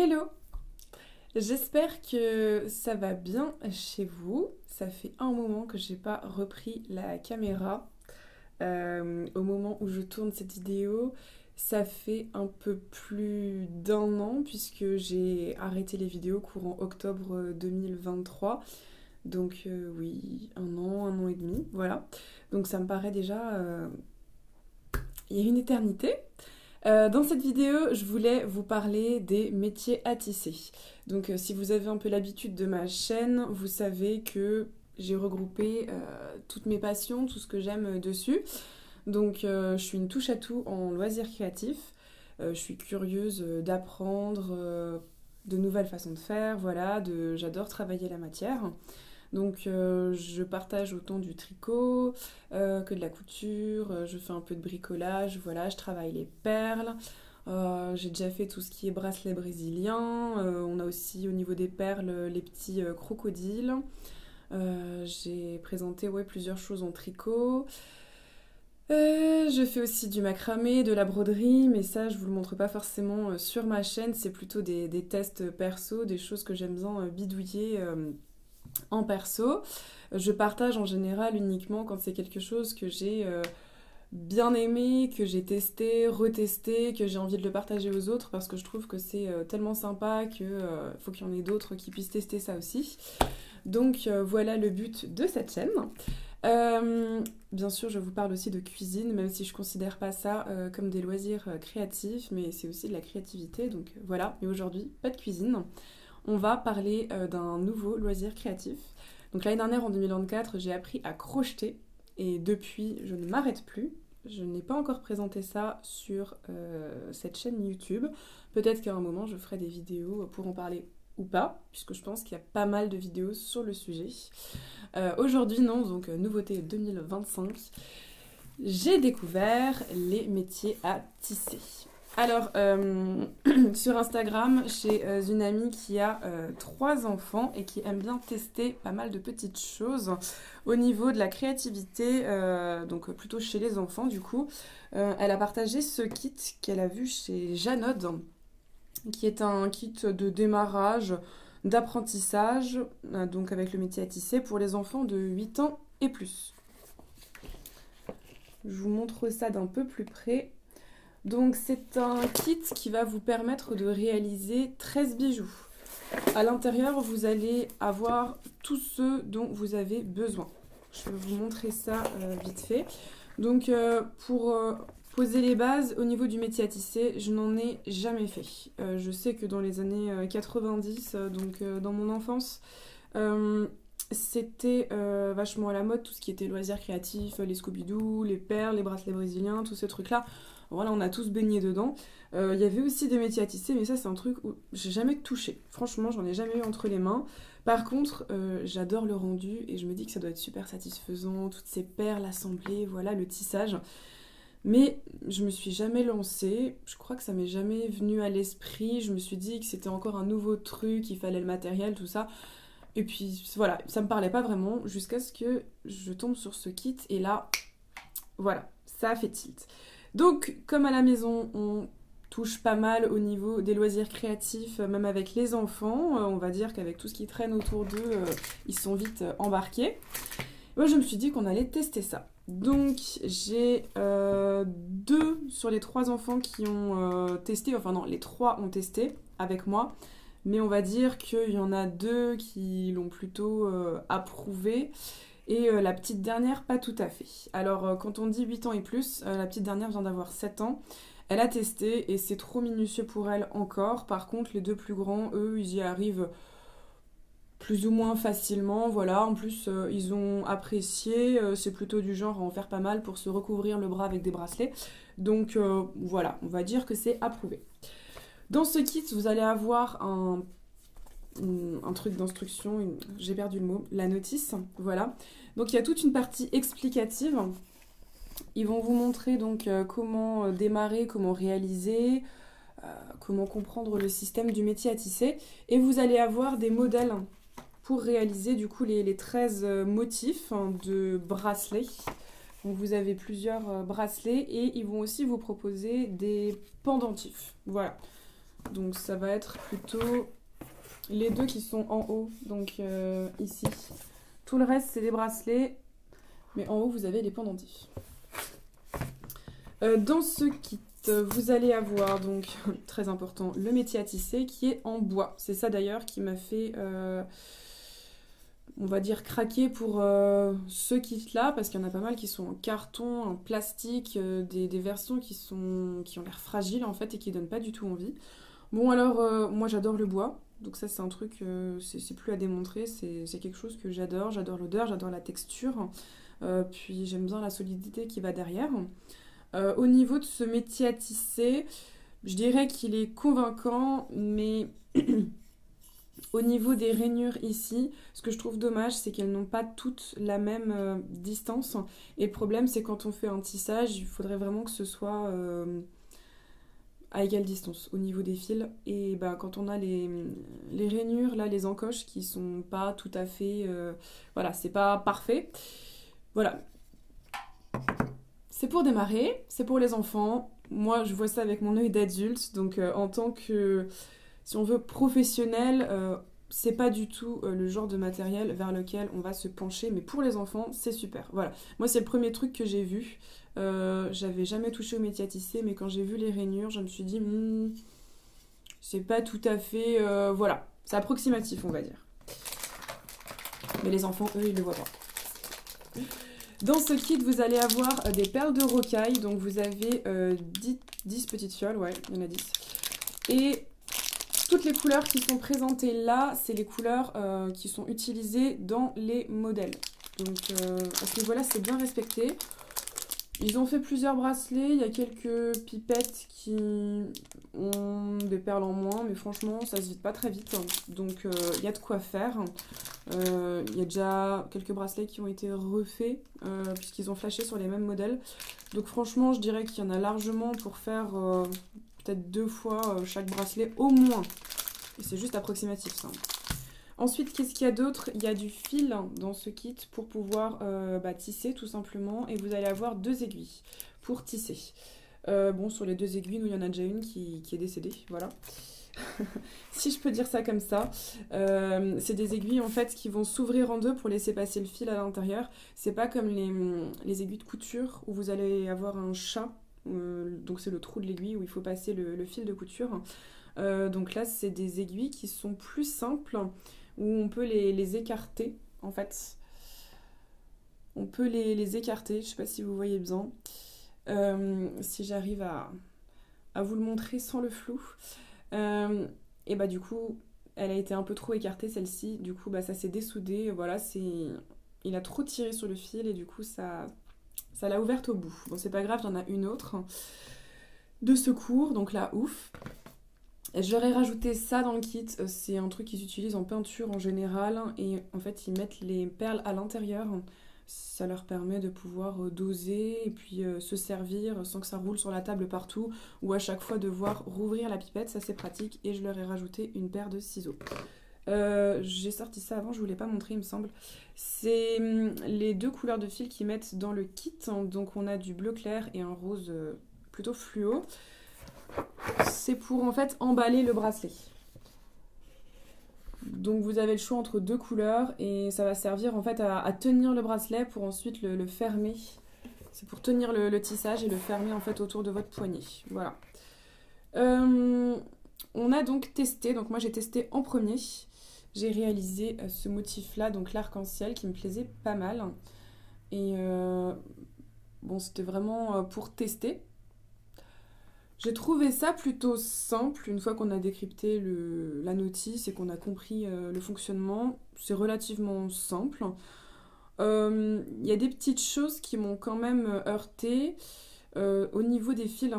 Hello! J'espère que ça va bien chez vous. Ça fait un moment que j'ai pas repris la caméra. Au moment où je tourne cette vidéo, ça fait un peu plus d'un an puisque j'ai arrêté les vidéos courant octobre 2023. Donc oui, un an et demi, voilà. Donc ça me paraît déjà il y a une éternité. Dans cette vidéo, je voulais vous parler des métiers à tisser. Donc si vous avez un peu l'habitude de ma chaîne, vous savez que j'ai regroupé toutes mes passions, tout ce que j'aime dessus. Donc je suis une touche à tout en loisirs créatifs. Je suis curieuse d'apprendre de nouvelles façons de faire, voilà, j'adore travailler la matière. Donc je partage autant du tricot que de la couture, je fais un peu de bricolage, voilà, je travaille les perles, j'ai déjà fait tout ce qui est bracelet brésilien, on a aussi au niveau des perles les petits crocodiles. J'ai présenté plusieurs choses en tricot. Je fais aussi du macramé, de la broderie, mais ça je vous le montre pas forcément sur ma chaîne, c'est plutôt des tests perso, des choses que j'aime bien bidouiller en perso. Je partage en général uniquement quand c'est quelque chose que j'ai bien aimé, que j'ai testé, retesté, que j'ai envie de le partager aux autres parce que je trouve que c'est tellement sympa que faut qu'il y en ait d'autres qui puissent tester ça aussi. Donc voilà le but de cette chaîne. Bien sûr, je vous parle aussi de cuisine, même si je considère pas ça comme des loisirs créatifs, mais c'est aussi de la créativité, donc voilà. Mais aujourd'hui, pas de cuisine. On va parler d'un nouveau loisir créatif. Donc l'année dernière, en 2024, j'ai appris à crocheter et depuis, je ne m'arrête plus. Je n'ai pas encore présenté ça sur cette chaîne YouTube. Peut-être qu'à un moment, je ferai des vidéos pour en parler ou pas, puisque je pense qu'il y a pas mal de vidéos sur le sujet. Aujourd'hui, non, donc nouveauté 2025, j'ai découvert les métiers à tisser. Alors, sur Instagram, j'ai une amie qui a 3 enfants et qui aime bien tester pas mal de petites choses au niveau de la créativité, donc plutôt chez les enfants du coup. Elle a partagé ce kit qu'elle a vu chez Janod, qui est un kit de démarrage, d'apprentissage, donc avec le métier à tisser pour les enfants de 8 ans et plus. Je vous montre ça d'un peu plus près. Donc c'est un kit qui va vous permettre de réaliser 13 bijoux. À l'intérieur, vous allez avoir tout ce dont vous avez besoin. Je vais vous montrer ça vite fait. Donc pour poser les bases au niveau du métier à tisser, je n'en ai jamais fait. Je sais que dans les années 90, donc dans mon enfance, c'était vachement à la mode, tout ce qui était loisirs créatifs, les Scooby-Doo, les perles, les bracelets brésiliens, tous ces trucs-là. Voilà, on a tous baigné dedans. Il y avait aussi des métiers à tisser, mais ça c'est un truc où j'ai jamais touché. Franchement, j'en ai jamais eu entre les mains. Par contre, j'adore le rendu et je me dis que ça doit être super satisfaisant, toutes ces perles assemblées, voilà, le tissage. Mais je me suis jamais lancée, je crois que ça m'est jamais venu à l'esprit. Je me suis dit que c'était encore un nouveau truc, il fallait le matériel, tout ça. Et puis voilà, ça me parlait pas vraiment jusqu'à ce que je tombe sur ce kit et là, voilà, ça a fait tilt. Donc, comme à la maison, on touche pas mal au niveau des loisirs créatifs, même avec les enfants, on va dire qu'avec tout ce qui traîne autour d'eux, ils sont vite embarqués. Moi, je me suis dit qu'on allait tester ça. Donc, j'ai 2 sur les 3 enfants qui ont testé, enfin non, les 3 ont testé avec moi, mais on va dire qu'il y en a 2 qui l'ont plutôt approuvé. Et la petite dernière, pas tout à fait. Alors, quand on dit 8 ans et plus, la petite dernière vient d'avoir 7 ans. Elle a testé et c'est trop minutieux pour elle encore. Par contre, les 2 plus grands, eux, ils y arrivent plus ou moins facilement. Voilà, en plus, ils ont apprécié. C'est plutôt du genre à en faire pas mal pour se recouvrir le bras avec des bracelets. Donc, voilà, on va dire que c'est approuvé. Dans ce kit, vous allez avoir un truc d'instruction, j'ai perdu le mot, la notice, voilà. Donc il y a toute une partie explicative. Ils vont vous montrer donc comment démarrer, comment réaliser, comment comprendre le système du métier à tisser. Et vous allez avoir des modèles pour réaliser du coup les 13 motifs de bracelets. Donc vous avez plusieurs bracelets et ils vont aussi vous proposer des pendentifs. Voilà. Donc ça va être plutôt les deux qui sont en haut, donc ici. Tout le reste, c'est des bracelets, mais en haut, vous avez les pendentifs. Dans ce kit, vous allez avoir, donc, très important, le métier à tisser qui est en bois. C'est ça d'ailleurs qui m'a fait, on va dire, craquer pour ce kit-là, parce qu'il y en a pas mal qui sont en carton, en plastique, des versions qui ont l'air fragiles en fait et qui donnent pas du tout envie. Bon alors, moi j'adore le bois. Donc ça c'est un truc, c'est plus à démontrer, c'est quelque chose que j'adore l'odeur, j'adore la texture, puis j'aime bien la solidité qui va derrière. Au niveau de ce métier à tisser, je dirais qu'il est convaincant, mais au niveau des rainures ici, ce que je trouve dommage, c'est qu'elles n'ont pas toutes la même distance. Et le problème c'est quand on fait un tissage, il faudrait vraiment que ce soit à égale distance au niveau des fils. Et bah, quand on a les rainures, là, les encoches qui sont pas tout à fait... voilà, c'est pas parfait. Voilà. C'est pour démarrer, c'est pour les enfants. Moi, je vois ça avec mon œil d'adulte. Donc, en tant que, si on veut, professionnel, c'est pas du tout le genre de matériel vers lequel on va se pencher. Mais pour les enfants, c'est super. Voilà. Moi, c'est le premier truc que j'ai vu. J'avais jamais touché au métier à tisser, mais quand j'ai vu les rainures, je me suis dit, c'est pas tout à fait... voilà, c'est approximatif, on va dire. Mais les enfants, eux, ils le voient pas. Dans ce kit, vous allez avoir des perles de rocaille, donc vous avez 10 petites fioles, ouais, il y en a 10. Et toutes les couleurs qui sont présentées là, c'est les couleurs qui sont utilisées dans les modèles. Donc à ce niveau-là, c'est bien respecté. Ils ont fait plusieurs bracelets, il y a quelques pipettes qui ont des perles en moins, mais franchement ça se vide pas très vite, donc il y a de quoi faire. Il y a déjà quelques bracelets qui ont été refaits, puisqu'ils ont flashé sur les mêmes modèles, donc franchement je dirais qu'il y en a largement pour faire peut-être 2 fois chaque bracelet au moins, et c'est juste approximatif ça. Ensuite, qu'est-ce qu'il y a d'autre? Il y a du fil dans ce kit pour pouvoir tisser tout simplement. Et vous allez avoir 2 aiguilles pour tisser. Bon, sur les 2 aiguilles, nous, il y en a déjà une qui est décédée. Voilà. Si je peux dire ça comme ça. C'est des aiguilles en fait qui vont s'ouvrir en deux pour laisser passer le fil à l'intérieur. C'est pas comme les aiguilles de couture où vous allez avoir un chat. Donc c'est le trou de l'aiguille où il faut passer le fil de couture. Donc là, c'est des aiguilles qui sont plus simples, où on peut les écarter, en fait. On peut les écarter, je sais pas si vous voyez bien. Si j'arrive à vous le montrer sans le flou. Et bah du coup, elle a été un peu trop écartée, celle-ci. Du coup, bah ça s'est dessoudé, voilà, il a trop tiré sur le fil et du coup, ça l'a ouverte au bout. Bon, c'est pas grave, il y en a une autre de secours, donc là, ouf. J'aurais rajouté ça dans le kit, c'est un truc qu'ils utilisent en peinture en général et en fait ils mettent les perles à l'intérieur, ça leur permet de pouvoir doser et puis se servir sans que ça roule sur la table partout ou à chaque fois devoir rouvrir la pipette, ça c'est pratique et je leur ai rajouté une paire de ciseaux. J'ai sorti ça avant, je vous l'ai pas montré il me semble. C'est les 2 couleurs de fil qu'ils mettent dans le kit, donc on a du bleu clair et un rose plutôt fluo. C'est pour en fait emballer le bracelet. Donc vous avez le choix entre 2 couleurs et ça va servir en fait à tenir le bracelet pour ensuite le fermer. C'est pour tenir le tissage et le fermer en fait autour de votre poignet. Voilà. On a donc testé, donc moi j'ai testé en premier. J'ai réalisé ce motif là, donc l'arc-en-ciel qui me plaisait pas mal. Et bon, c'était vraiment pour tester. J'ai trouvé ça plutôt simple, une fois qu'on a décrypté la notice et qu'on a compris le fonctionnement, c'est relativement simple. Il y a des petites choses qui m'ont quand même heurté au niveau des fils.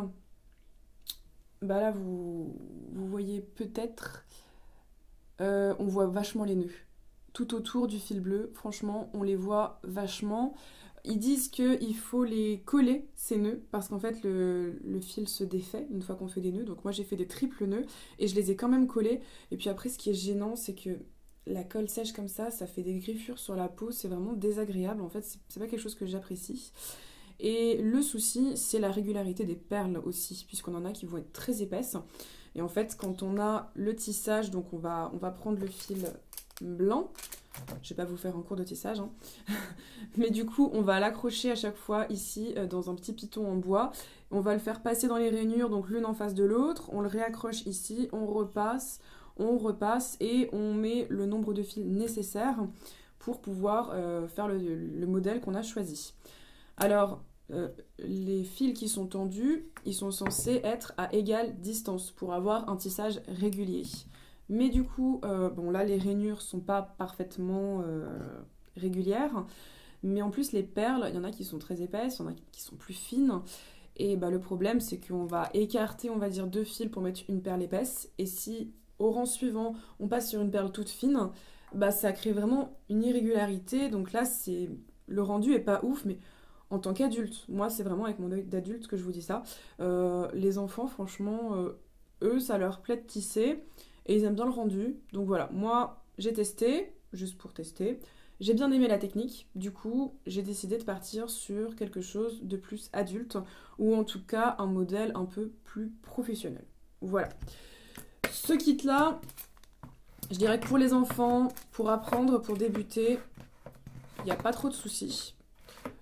Bah là, vous voyez peut-être, on voit vachement les nœuds. Tout autour du fil bleu, franchement, on les voit vachement. Ils disent qu'il faut les coller, ces nœuds, parce qu'en fait, le fil se défait une fois qu'on fait des nœuds. Donc moi, j'ai fait des triples nœuds et je les ai quand même collés. Et puis après, ce qui est gênant, c'est que la colle sèche comme ça fait des griffures sur la peau. C'est vraiment désagréable. En fait, c'est pas quelque chose que j'apprécie. Et le souci, c'est la régularité des perles aussi, puisqu'on en a qui vont être très épaisses. Et en fait, quand on a le tissage, donc on va prendre le fil blanc. Je vais pas vous faire un cours de tissage, hein. Mais du coup, on va l'accrocher à chaque fois ici dans un petit piton en bois. On va le faire passer dans les rainures, donc l'une en face de l'autre. On le réaccroche ici, on repasse et on met le nombre de fils nécessaire pour pouvoir faire le modèle qu'on a choisi. Alors, les fils qui sont tendus, ils sont censés être à égale distance pour avoir un tissage régulier. Mais du coup, bon là les rainures sont pas parfaitement régulières, mais en plus les perles, il y en a qui sont très épaisses, il y en a qui sont plus fines. Et bah, le problème c'est qu'on va écarter, on va dire, 2 fils pour mettre une perle épaisse. Et si au rang suivant on passe sur une perle toute fine, bah ça crée vraiment une irrégularité. Donc là c'est le rendu est pas ouf, mais en tant qu'adulte, moi c'est vraiment avec mon œil d'adulte que je vous dis ça. Les enfants, franchement, eux ça leur plaît de tisser. Et ils aiment bien le rendu. Donc voilà, moi j'ai testé, juste pour tester. J'ai bien aimé la technique. Du coup, j'ai décidé de partir sur quelque chose de plus adulte. Ou en tout cas, un modèle un peu plus professionnel. Voilà. Ce kit-là, je dirais que pour les enfants, pour apprendre, pour débuter, il n'y a pas trop de soucis.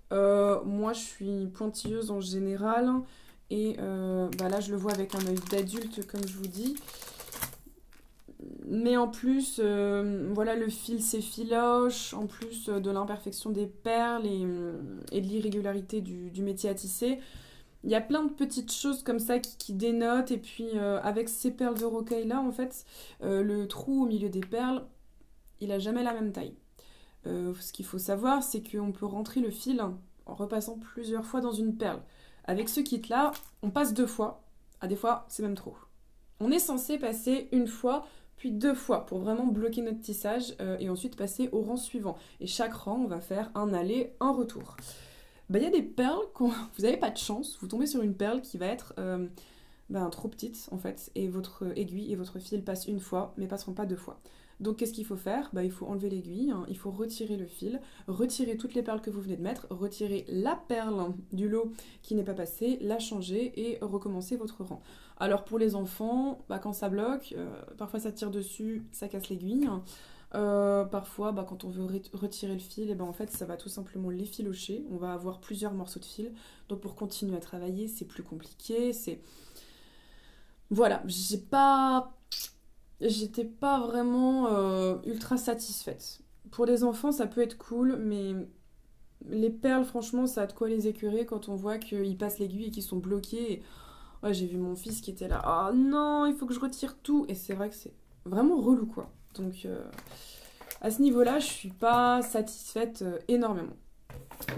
Moi, je suis pointilleuse en général. Et bah là, je le vois avec un œil d'adulte, comme je vous dis. Mais en plus, voilà, le fil s'effiloche, en plus de l'imperfection des perles et de l'irrégularité du métier à tisser. Il y a plein de petites choses comme ça qui dénotent. Et puis, avec ces perles de rocaille là, en fait, le trou au milieu des perles, il a jamais la même taille. Ce qu'il faut savoir, c'est qu'on peut rentrer le fil en repassant plusieurs fois dans une perle. Avec ce kit-là, on passe 2 fois. Ah, des fois, c'est même trop. On est censé passer une fois puis 2 fois pour vraiment bloquer notre tissage et ensuite passer au rang suivant. Et chaque rang, on va faire un aller, un retour. Bah, y a des perles, quand vous n'avez pas de chance, vous tombez sur une perle qui va être trop petite en fait, et votre aiguille et votre fil passent une fois, mais passeront pas 2 fois. Donc qu'est-ce qu'il faut faire? Bah, il faut enlever l'aiguille, hein, il faut retirer le fil, retirer toutes les perles que vous venez de mettre, retirer la perle du lot qui n'est pas passée, la changer et recommencer votre rang. Alors pour les enfants, bah, quand ça bloque, parfois ça tire dessus, ça casse l'aiguille. Parfois, bah, quand on veut retirer le fil, et ben en fait, ça va tout simplement l'effilocher. On va avoir plusieurs morceaux de fil. Donc pour continuer à travailler, c'est plus compliqué. Voilà, j'étais pas vraiment ultra satisfaite. Pour les enfants, ça peut être cool, mais les perles, franchement, ça a de quoi les écœurer quand on voit qu'ils passent l'aiguille et qu'ils sont bloqués. Et ouais, j'ai vu mon fils qui était là, ah non, il faut que je retire tout. Et c'est vrai que c'est vraiment relou, quoi. Donc, à ce niveau-là, je suis pas satisfaite énormément.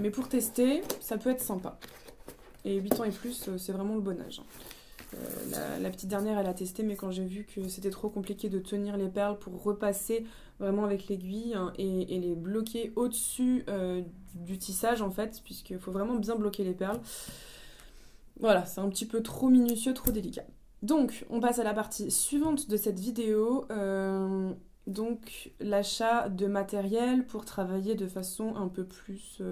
Mais pour tester, ça peut être sympa. Et 8 ans et plus, c'est vraiment le bon âge. La petite dernière, elle a testé, mais quand j'ai vu que c'était trop compliqué de tenir les perles pour repasser vraiment avec l'aiguille et les bloquer au-dessus du tissage, en fait, puisqu'il faut vraiment bien bloquer les perles. Voilà, c'est un petit peu trop minutieux, trop délicat. Donc, on passe à la partie suivante de cette vidéo. Donc, l'achat de matériel pour travailler de façon un peu plus...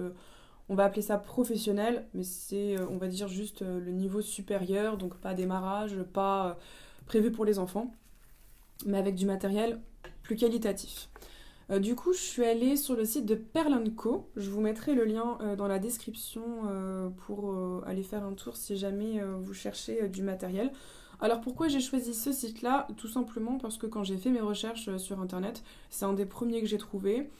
on va appeler ça professionnel, mais c'est, on va dire, juste le niveau supérieur, donc pas démarrage, pas prévu pour les enfants, mais avec du matériel plus qualitatif. Du coup, je suis allée sur le site de Perle & Co. Je vous mettrai le lien dans la description pour aller faire un tour si jamais vous cherchez du matériel. Alors pourquoi j'ai choisi ce site-là? Tout simplement parce que quand j'ai fait mes recherches sur internet, c'est un des premiers que j'ai trouvé.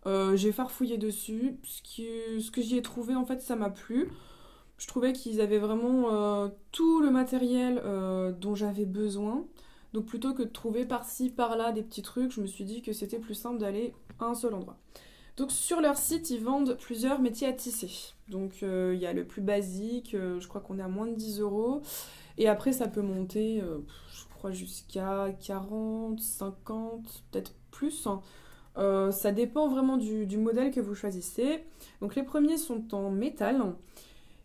J'ai farfouillé dessus. Ce que j'y ai trouvé, en fait, ça m'a plu. Je trouvais qu'ils avaient vraiment tout le matériel dont j'avais besoin. Donc plutôt que de trouver par-ci, par-là des petits trucs, je me suis dit que c'était plus simple d'aller à un seul endroit. Donc sur leur site, ils vendent plusieurs métiers à tisser. Donc il y a le plus basique, je crois qu'on est à moins de 10 euros. Et après, ça peut monter, je crois, jusqu'à 40, 50, peut-être plus. Ça dépend vraiment du modèle que vous choisissez. Donc les premiers sont en métal.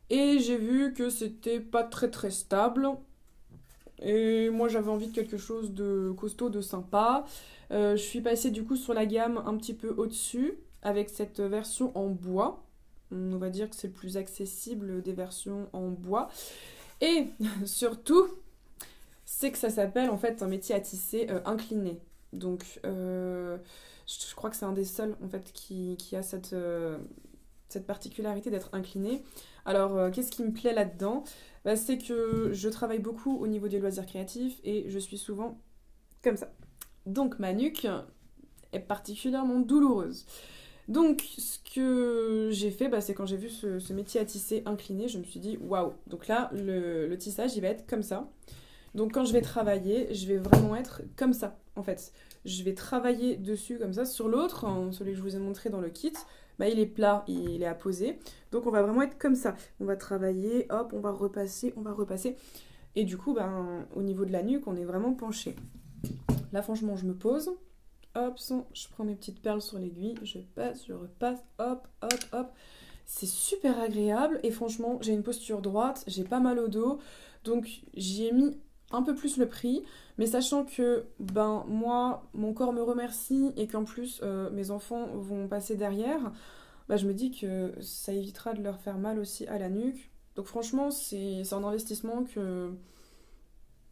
Et j'ai vu que c'était pas très très stable. Et moi j'avais envie de quelque chose de costaud, de sympa. Je suis passée du coup sur la gamme un petit peu au-dessus, avec cette version en bois. On va dire que c'est le plus accessible des versions en bois. Et surtout, c'est que ça s'appelle en fait un métier à tisser incliné. Donc je crois que c'est un des seuls en fait qui a cette particularité d'être incliné. Alors qu'est-ce qui me plaît là-dedans? Bah, c'est que je travaille beaucoup au niveau des loisirs créatifs et je suis souvent comme ça. Donc ma nuque est particulièrement douloureuse. Donc, ce que j'ai fait, bah, c'est quand j'ai vu ce métier à tisser incliné, je me suis dit waouh! Donc là, le tissage, il va être comme ça. Donc, quand je vais travailler, je vais vraiment être comme ça, en fait. Je vais travailler dessus comme ça. Sur l'autre, hein, celui que je vous ai montré dans le kit, bah, il est plat, il est à poser. Donc, on va vraiment être comme ça. On va travailler, hop, on va repasser, on va repasser. Et du coup, ben, au niveau de la nuque, on est vraiment penché. Là, franchement, je me pose. Hop, je prends mes petites perles sur l'aiguille, je passe, je repasse, hop, hop, hop. C'est super agréable et franchement, j'ai une posture droite, j'ai pas mal au dos, donc j'y ai mis un peu plus le prix, mais sachant que ben moi, mon corps me remercie et qu'en plus mes enfants vont passer derrière, bah, je me dis que ça évitera de leur faire mal aussi à la nuque. Donc franchement, c'est un investissement que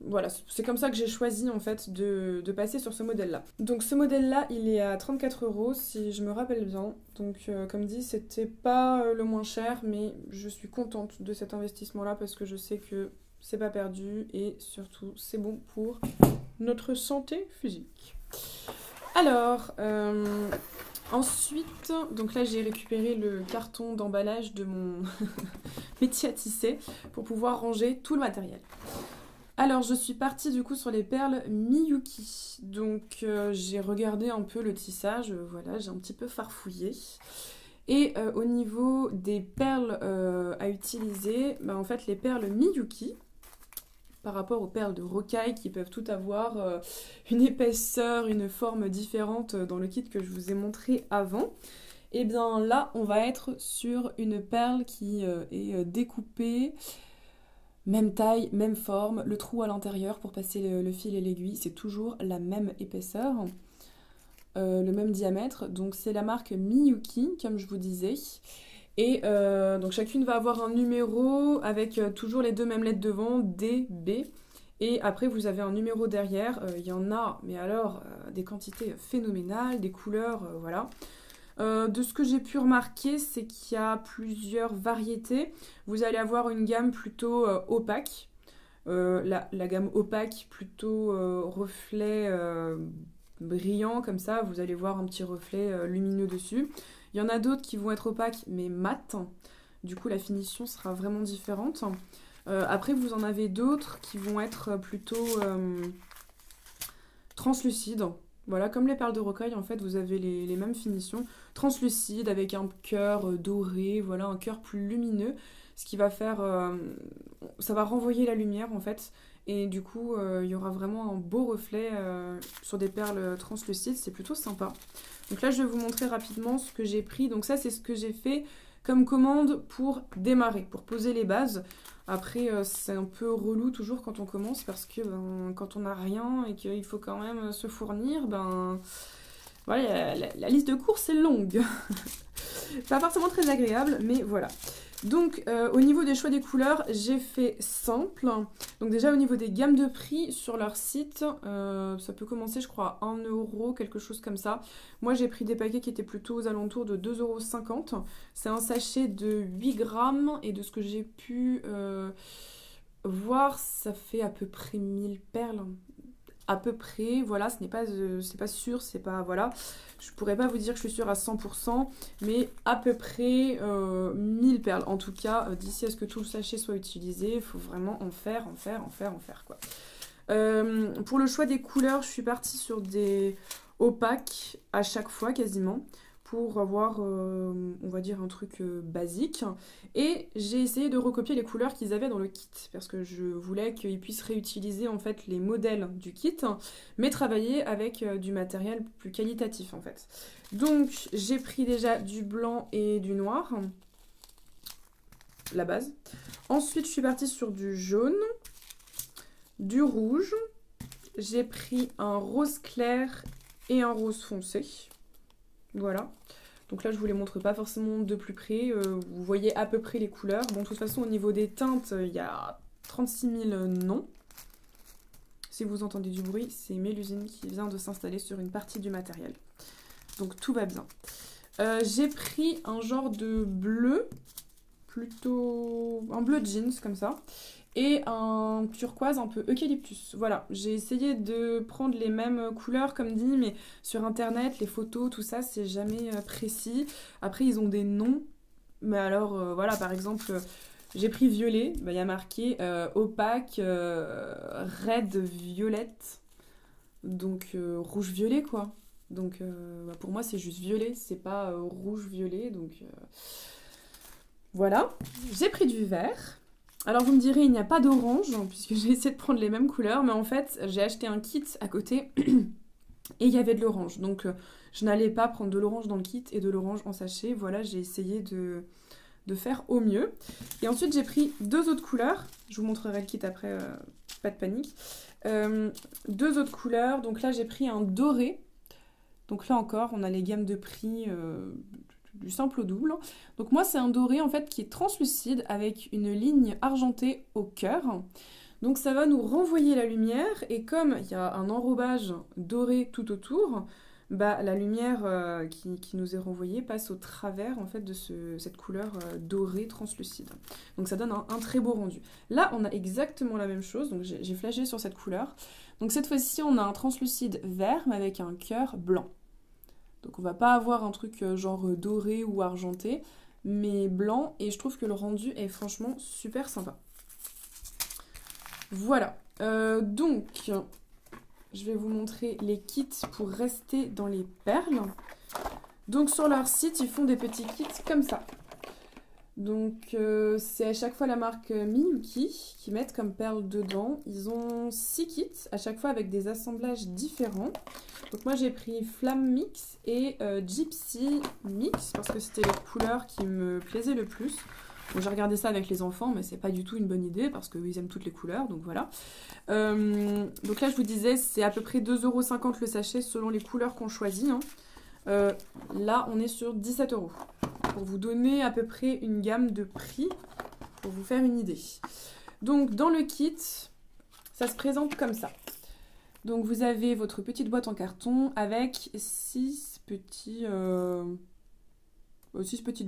voilà, c'est comme ça que j'ai choisi en fait de passer sur ce modèle-là. Donc ce modèle-là, il est à 34 € si je me rappelle bien. Donc comme dit, c'était pas le moins cher, mais je suis contente de cet investissement-là parce que je sais que c'est pas perdu et surtout c'est bon pour notre santé physique. Alors, ensuite, donc là j'ai récupéré le carton d'emballage de mon métier à tisser pour pouvoir ranger tout le matériel. Alors, je suis partie du coup sur les perles Miyuki. Donc, j'ai regardé un peu le tissage, voilà, j'ai un petit peu farfouillé. Et au niveau des perles à utiliser, bah, en fait, les perles Miyuki, par rapport aux perles de rocaille qui peuvent toutes avoir une épaisseur, une forme différente dans le kit que je vous ai montré avant, et bien là, on va être sur une perle qui est découpée. Même taille, même forme, le trou à l'intérieur pour passer le fil et l'aiguille, c'est toujours la même épaisseur, le même diamètre. Donc c'est la marque Miyuki, comme je vous disais. Et donc chacune va avoir un numéro avec toujours les deux mêmes lettres devant, D, B. Et après vous avez un numéro derrière, il y en a, mais alors des quantités phénoménales, des couleurs, voilà. De ce que j'ai pu remarquer, c'est qu'il y a plusieurs variétés. Vous allez avoir une gamme plutôt opaque. La gamme opaque, plutôt reflet brillant, comme ça. Vous allez voir un petit reflet lumineux dessus. Il y en a d'autres qui vont être opaques, mais mat. Du coup, la finition sera vraiment différente. Après, vous en avez d'autres qui vont être plutôt translucides. Voilà, comme les perles de rocaille, en fait, vous avez les mêmes finitions, translucides, avec un cœur doré, voilà, un cœur plus lumineux, ce qui va faire... ça va renvoyer la lumière, en fait, et du coup, il y aura vraiment un beau reflet sur des perles translucides, c'est plutôt sympa. Donc là, je vais vous montrer rapidement ce que j'ai pris. Donc ça, c'est ce que j'ai fait comme commande pour démarrer, pour poser les bases. Après, c'est un peu relou toujours quand on commence parce que quand on n'a rien et qu'il faut quand même se fournir, voilà, la liste de courses est longue. Pas forcément très agréable, mais voilà. Donc, au niveau des choix des couleurs, j'ai fait simple. Donc déjà, au niveau des gammes de prix sur leur site, ça peut commencer, je crois, à 1 €, quelque chose comme ça. Moi, j'ai pris des paquets qui étaient plutôt aux alentours de 2,50 €. C'est un sachet de 8 grammes et de ce que j'ai pu voir, ça fait à peu près 1000 perles. À peu près, voilà, c'est pas sûr, c'est pas, voilà, je pourrais pas vous dire que je suis sûre à 100%, mais à peu près 1000 perles. En tout cas, d'ici à ce que tout le sachet soit utilisé, il faut vraiment en faire, quoi. Pour le choix des couleurs, je suis partie sur des opaques à chaque fois, quasiment, pour avoir, on va dire, un truc basique. Et j'ai essayé de recopier les couleurs qu'ils avaient dans le kit, parce que je voulais qu'ils puissent réutiliser en fait les modèles du kit, mais travailler avec du matériel plus qualitatif en fait. Donc j'ai pris déjà du blanc et du noir, la base. Ensuite je suis partie sur du jaune, du rouge. J'ai pris un rose clair et un rose foncé. Voilà. Donc là, je vous les montre pas forcément de plus près. Vous voyez à peu près les couleurs. Bon, de toute façon, au niveau des teintes, il y a 36 000 noms. Si vous entendez du bruit, c'est Mélusine qui vient de s'installer sur une partie du matériel. Donc tout va bien. J'ai pris un genre de bleu, plutôt un bleu jeans comme ça, et un turquoise un peu eucalyptus. Voilà, j'ai essayé de prendre les mêmes couleurs comme dit, mais sur internet, les photos, tout ça, c'est jamais précis. Après, ils ont des noms, mais alors, voilà, par exemple, j'ai pris violet, il y a marqué opaque, red, violette, donc rouge-violet, quoi. Donc, pour moi, c'est juste violet, c'est pas rouge-violet, donc voilà. J'ai pris du vert. Alors vous me direz, il n'y a pas d'orange, puisque j'ai essayé de prendre les mêmes couleurs, mais en fait, j'ai acheté un kit à côté, et il y avait de l'orange. Donc je n'allais pas prendre de l'orange dans le kit et de l'orange en sachet. Voilà, j'ai essayé de faire au mieux. Et ensuite, j'ai pris 2 autres couleurs. Je vous montrerai le kit après, pas de panique. 2 autres couleurs. Donc là, j'ai pris un doré. Donc là encore, on a les gammes de prix... du simple au double. Donc moi c'est un doré en fait qui est translucide avec une ligne argentée au cœur. Donc ça va nous renvoyer la lumière et comme il y a un enrobage doré tout autour, bah, la lumière qui nous est renvoyée passe au travers en fait de cette couleur dorée translucide. Donc ça donne un très beau rendu. Là on a exactement la même chose, donc j'ai flashé sur cette couleur. Donc cette fois-ci on a un translucide vert mais avec un cœur blanc. Donc on va pas avoir un truc genre doré ou argenté, mais blanc, et je trouve que le rendu est franchement super sympa. Voilà, donc je vais vous montrer les kits pour rester dans les perles. Donc sur leur site, ils font des petits kits comme ça. Donc c'est à chaque fois la marque Miyuki qui mettent comme perles dedans. Ils ont 6 kits, à chaque fois avec des assemblages différents. Donc moi j'ai pris Flamme Mix et Gypsy Mix parce que c'était les couleurs qui me plaisaient le plus. Bon, j'ai regardé ça avec les enfants mais c'est pas du tout une bonne idée parce qu'ils aiment toutes les couleurs, donc voilà. Donc là je vous disais c'est à peu près 2,50 € le sachet selon les couleurs qu'on choisit. Hein. Là on est sur 17 € pour vous donner à peu près une gamme de prix pour vous faire une idée. Donc dans le kit ça se présente comme ça. Donc vous avez votre petite boîte en carton avec 6 petites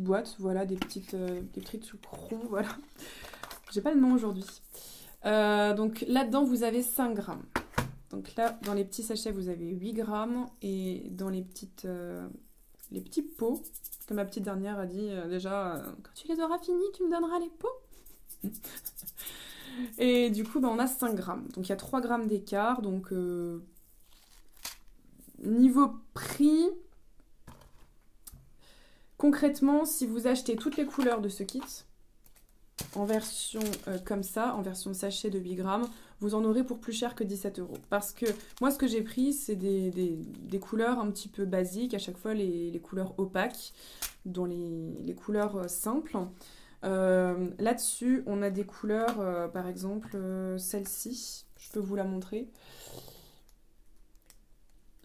boîtes, voilà, des petits trucs ronds, voilà. J'ai pas le nom aujourd'hui. Donc là-dedans vous avez 5 grammes. Donc là, dans les petits sachets, vous avez 8 grammes et dans les petits pots, comme ma petite dernière a dit déjà, quand tu les auras finis, tu me donneras les pots. Et du coup, on a 5 grammes. Donc il y a 3 grammes d'écart. Donc niveau prix, concrètement, si vous achetez toutes les couleurs de ce kit, en version comme ça, en version sachet de 8 grammes, vous en aurez pour plus cher que 17 €. Parce que moi, ce que j'ai pris, c'est des couleurs un petit peu basiques, à chaque fois les couleurs opaques, dans les couleurs simples. Là-dessus, on a des couleurs, par exemple, celle-ci, je peux vous la montrer.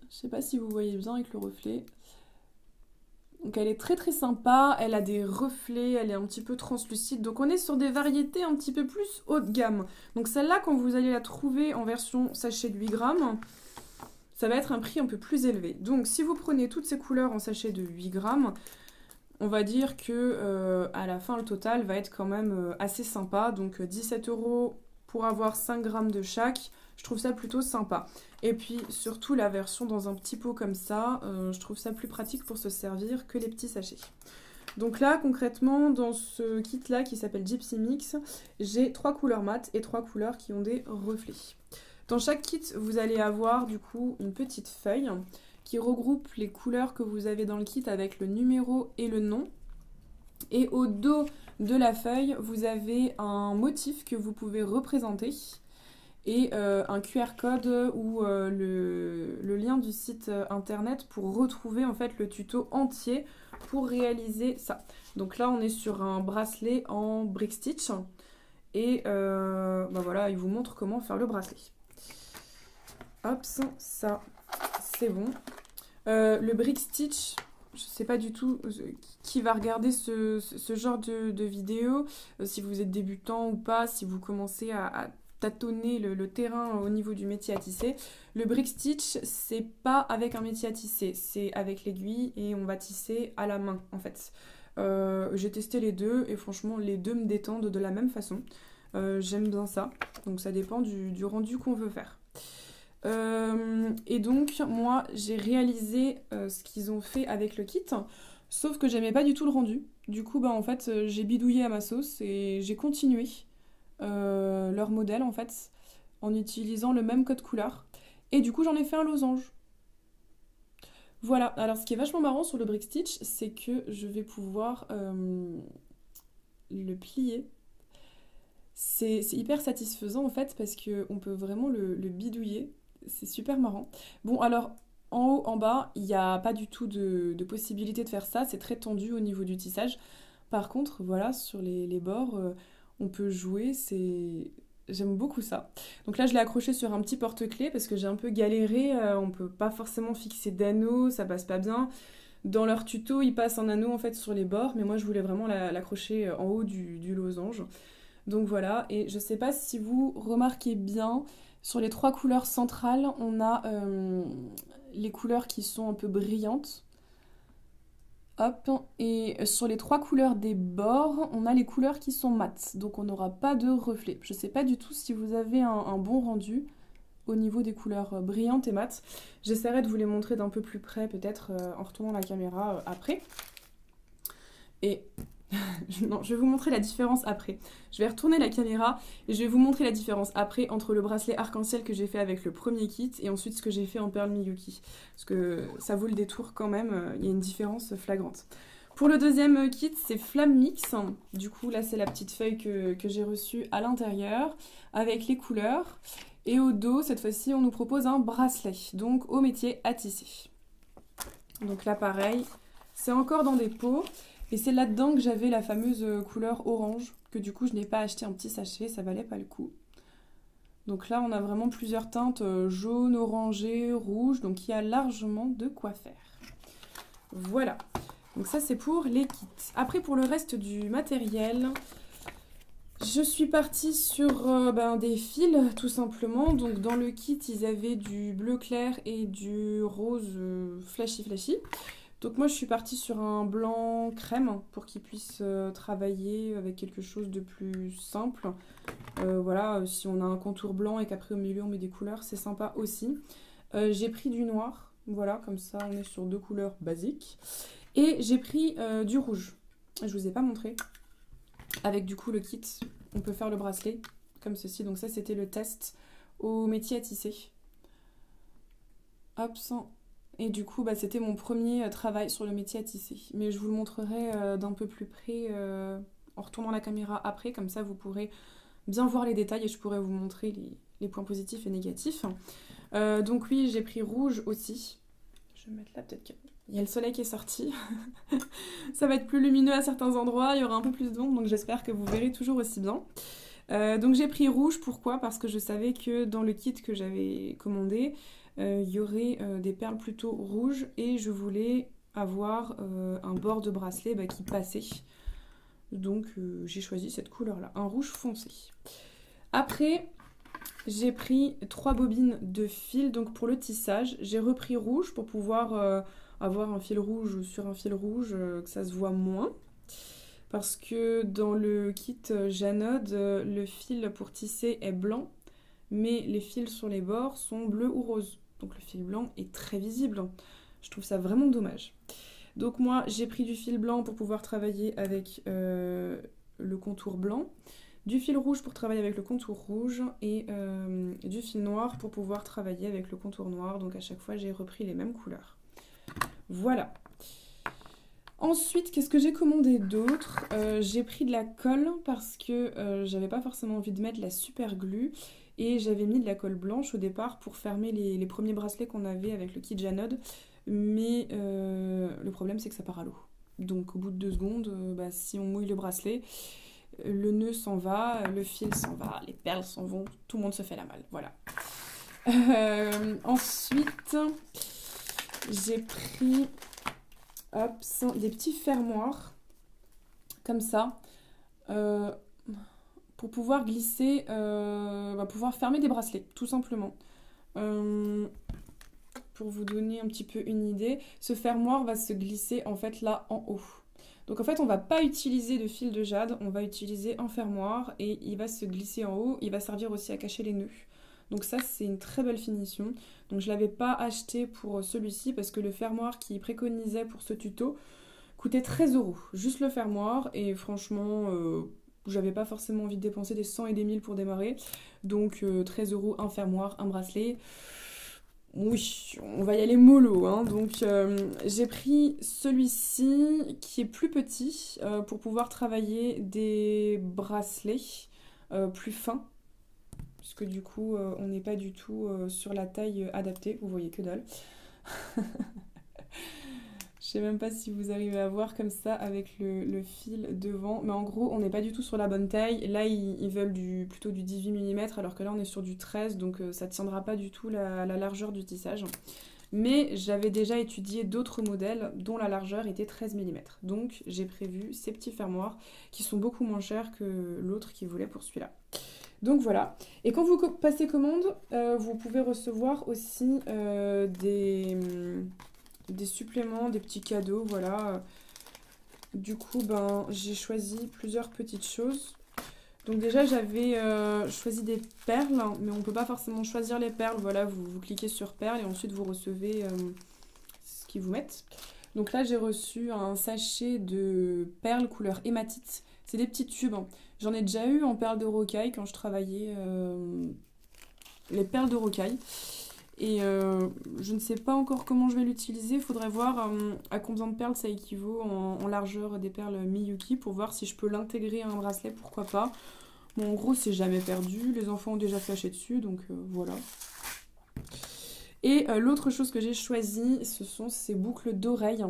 Je sais pas si vous voyez bien avec le reflet. Donc elle est très très sympa, elle a des reflets, elle est un petit peu translucide. Donc on est sur des variétés un petit peu plus haut de gamme. Donc celle-là, quand vous allez la trouver en version sachet de 8 grammes, ça va être un prix un peu plus élevé. Donc si vous prenez toutes ces couleurs en sachet de 8 grammes, on va dire que à la fin le total va être quand même assez sympa. Donc 17 € pour avoir 5 grammes de chaque, je trouve ça plutôt sympa. Et puis surtout la version dans un petit pot comme ça, je trouve ça plus pratique pour se servir que les petits sachets. Donc là concrètement dans ce kit là qui s'appelle Gypsy Mix, j'ai 3 couleurs mat et 3 couleurs qui ont des reflets. Dans chaque kit vous allez avoir du coup une petite feuille qui regroupe les couleurs que vous avez dans le kit avec le numéro et le nom. Et au dos de la feuille vous avez un motif que vous pouvez représenter. Et un QR code ou le lien du site internet pour retrouver en fait le tuto entier pour réaliser ça. Donc là on est sur un bracelet en brick stitch et bah voilà, il vous montre comment faire le bracelet. Hop, ça c'est bon. Le brick stitch, je sais pas du tout qui va regarder ce genre de vidéo, si vous êtes débutant ou pas, si vous commencez à tâtonner le terrain au niveau du métier à tisser. Le brick stitch, c'est pas avec un métier à tisser, c'est avec l'aiguille et on va tisser à la main en fait. J'ai testé les deux et franchement les deux me détendent de la même façon. J'aime bien ça, donc ça dépend du rendu qu'on veut faire. Et donc moi j'ai réalisé ce qu'ils ont fait avec le kit, sauf que j'aimais pas du tout le rendu. Du coup bah en fait j'ai bidouillé à ma sauce et j'ai continué leur modèle en fait en utilisant le même code couleur et du coup j'en ai fait un losange. Voilà, alors ce qui est vachement marrant sur le brick stitch c'est que je vais pouvoir le plier. C'est hyper satisfaisant en fait parce qu'on peut vraiment le bidouiller, c'est super marrant. Bon alors en haut, en bas, il n'y a pas du tout de possibilité de faire ça, c'est très tendu au niveau du tissage. Par contre, voilà, sur les bords, on peut jouer, j'aime beaucoup ça. Donc là, je l'ai accroché sur un petit porte-clés parce que j'ai un peu galéré, on peut pas forcément fixer d'anneau, ça passe pas bien. Dans leur tuto, ils passent un anneau en fait sur les bords, mais moi je voulais vraiment l'accrocher en haut du losange. Donc voilà, et je sais pas si vous remarquez bien, sur les trois couleurs centrales, on a les couleurs qui sont un peu brillantes. Hop, et sur les trois couleurs des bords, on a les couleurs qui sont mates, donc on n'aura pas de reflet. Je sais pas du tout si vous avez un bon rendu au niveau des couleurs brillantes et mates. J'essaierai de vous les montrer d'un peu plus près, peut-être en retournant la caméra après. Et non, je vais vous montrer la différence après. Je vais retourner la caméra et je vais vous montrer la différence après entre le bracelet arc-en-ciel que j'ai fait avec le premier kit et ensuite ce que j'ai fait en Pearl Miyuki. Parce que ça vaut le détour quand même, il y a une différence flagrante. Pour le deuxième kit, c'est Flamme Mix. Du coup, là, c'est la petite feuille que j'ai reçue à l'intérieur avec les couleurs. Et au dos, cette fois-ci, on nous propose un bracelet, donc au métier à tisser. Donc là, pareil, c'est encore dans des pots. Et c'est là-dedans que j'avais la fameuse couleur orange, que du coup je n'ai pas acheté un petit sachet, ça valait pas le coup. Donc là on a vraiment plusieurs teintes, jaune, orangé, rouge, donc il y a largement de quoi faire. Voilà, donc ça c'est pour les kits. Après pour le reste du matériel, je suis partie sur des fils tout simplement. Donc dans le kit ils avaient du bleu clair et du rose flashy. Donc moi je suis partie sur un blanc crème pour qu'il puisse travailler avec quelque chose de plus simple. Voilà, si on a un contour blanc et qu'après au milieu on met des couleurs, c'est sympa aussi. J'ai pris du noir, voilà, comme ça on est sur deux couleurs basiques. Et j'ai pris du rouge, je vous ai pas montré. Avec du coup le kit, on peut faire le bracelet comme ceci. Donc ça c'était le test au métier à tisser. Hop, sans... Et du coup, c'était mon premier travail sur le métier à tisser. Mais je vous le montrerai d'un peu plus près en retournant la caméra après. Comme ça, vous pourrez bien voir les détails et je pourrai vous montrer les points positifs et négatifs. Donc oui, j'ai pris rouge aussi. Je vais mettre là, peut-être qu'il y a le soleil qui est sorti. Ça va être plus lumineux à certains endroits, il y aura un peu plus d'ombre. Donc j'espère que vous verrez toujours aussi bien. Donc j'ai pris rouge, pourquoi? Parce que je savais que dans le kit que j'avais commandé, il y aurait des perles plutôt rouges et je voulais avoir un bord de bracelet qui passait. Donc j'ai choisi cette couleur-là, un rouge foncé. Après, j'ai pris 3 bobines de fil. Donc pour le tissage, j'ai repris rouge pour pouvoir avoir un fil rouge sur un fil rouge, que ça se voit moins. Parce que dans le kit Janod, le fil pour tisser est blanc, mais les fils sur les bords sont bleus ou roses. Donc le fil blanc est très visible. Je trouve ça vraiment dommage. Donc moi, j'ai pris du fil blanc pour pouvoir travailler avec le contour blanc, du fil rouge pour travailler avec le contour rouge et du fil noir pour pouvoir travailler avec le contour noir. Donc à chaque fois, j'ai repris les mêmes couleurs. Voilà. Ensuite, qu'est-ce que j'ai commandé d'autre? J'ai pris de la colle parce que j'avais pas forcément envie de mettre la super glue. Et j'avais mis de la colle blanche au départ pour fermer les premiers bracelets qu'on avait avec le kit Janod. Mais le problème, c'est que ça part à l'eau. Donc au bout de 2 secondes, si on mouille le bracelet, le nœud s'en va, le fil s'en va, les perles s'en vont, tout le monde se fait la malle. Voilà. Ensuite, j'ai pris des petits fermoirs, comme ça, pour pouvoir glisser, pouvoir fermer des bracelets, tout simplement. Pour vous donner un petit peu une idée, ce fermoir va se glisser en fait là en haut. Donc en fait on va pas utiliser de fil de jade, on va utiliser un fermoir et il va se glisser en haut, il va servir aussi à cacher les nœuds. Donc ça c'est une très belle finition. Donc je l'avais pas acheté pour celui-ci parce que le fermoir qui préconisait pour ce tuto coûtait 13 €. Juste le fermoir et franchement j'avais pas forcément envie de dépenser des 100 et des 1000 pour démarrer. Donc 13 € un fermoir, un bracelet. Oui, on va y aller mollo, hein. Donc j'ai pris celui-ci qui est plus petit pour pouvoir travailler des bracelets plus fins. Puisque du coup on n'est pas du tout sur la taille adaptée, vous voyez que dalle. Je sais même pas si vous arrivez à voir comme ça avec le fil devant. Mais en gros, on n'est pas du tout sur la bonne taille. Là, ils veulent plutôt du 18 mm, alors que là, on est sur du 13. Donc, ça ne tiendra pas du tout la largeur du tissage. Mais j'avais déjà étudié d'autres modèles dont la largeur était 13 mm. Donc, j'ai prévu ces petits fermoirs qui sont beaucoup moins chers que l'autre qui voulait pour celui-là. Donc voilà. Et quand vous passez commande, vous pouvez recevoir aussi des suppléments, des petits cadeaux, voilà. Du coup, j'ai choisi plusieurs petites choses. Donc déjà, j'avais choisi des perles, mais on peut pas forcément choisir les perles. Voilà, vous cliquez sur perles et ensuite vous recevez ce qu'ils vous mettent. Donc là, j'ai reçu un sachet de perles couleur hématite. C'est des petits tubes. J'en ai déjà eu en perles de rocaille quand je travaillais les perles de rocaille. Et je ne sais pas encore comment je vais l'utiliser. Il faudrait voir à combien de perles ça équivaut en largeur des perles Miyuki pour voir si je peux l'intégrer à un bracelet, pourquoi pas. Bon, en gros, c'est jamais perdu. Les enfants ont déjà flashé dessus, donc voilà. Et l'autre chose que j'ai choisi, ce sont ces boucles d'oreilles.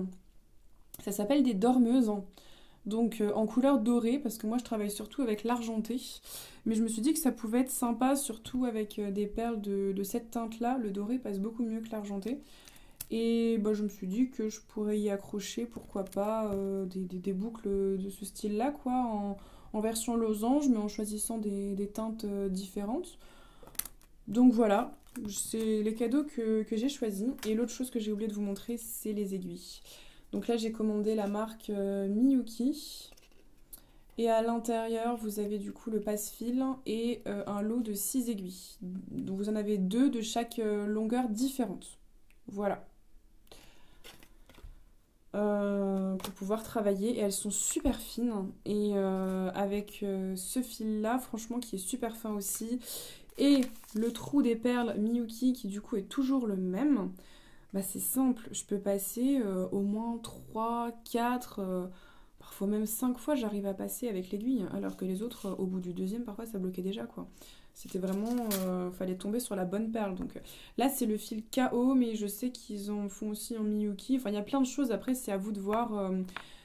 Ça s'appelle des dormeuses. Donc en couleur dorée, parce que moi je travaille surtout avec l'argenté. Mais je me suis dit que ça pouvait être sympa, surtout avec des perles de cette teinte-là. Le doré passe beaucoup mieux que l'argenté. Et je me suis dit que je pourrais y accrocher, pourquoi pas, des boucles de ce style-là, quoi, en version losange, mais en choisissant des teintes différentes. Donc voilà, c'est les cadeaux que j'ai choisis. Et l'autre chose que j'ai oublié de vous montrer, c'est les aiguilles. Donc là, j'ai commandé la marque Miyuki. Et à l'intérieur, vous avez du coup le passe-fil et un lot de 6 aiguilles. Donc vous en avez 2 de chaque longueur différente. Voilà. Pour pouvoir travailler. Et elles sont super fines. Et avec ce fil-là, franchement, qui est super fin aussi. Et le trou des perles Miyuki, qui du coup est toujours le même. C'est simple, je peux passer au moins 3, 4, parfois même 5 fois j'arrive à passer avec l'aiguille, alors que les autres, au bout du deuxième, parfois ça bloquait déjà, quoi. C'était vraiment, fallait tomber sur la bonne perle. Donc là c'est le fil KO, mais je sais qu'ils en font aussi en Miyuki. Enfin il y a plein de choses, après c'est à vous de voir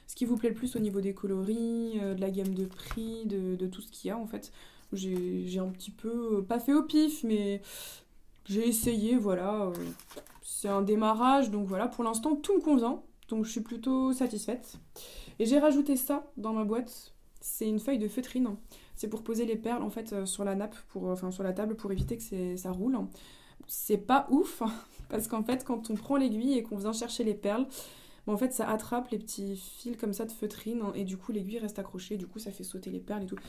ce qui vous plaît le plus au niveau des coloris, de la gamme de prix, de tout ce qu'il y a en fait. J'ai un petit peu, pas fait au pif, mais j'ai essayé, voilà. C'est un démarrage, donc voilà, pour l'instant tout me convient, donc je suis plutôt satisfaite. Et j'ai rajouté ça dans ma boîte, c'est une feuille de feutrine, c'est pour poser les perles en fait sur la nappe, sur la table pour éviter que ça roule. C'est pas ouf, parce qu'en fait quand on prend l'aiguille et qu'on vient chercher les perles, en fait ça attrape les petits fils comme ça de feutrine, et du coup l'aiguille reste accrochée, du coup ça fait sauter les perles et tout.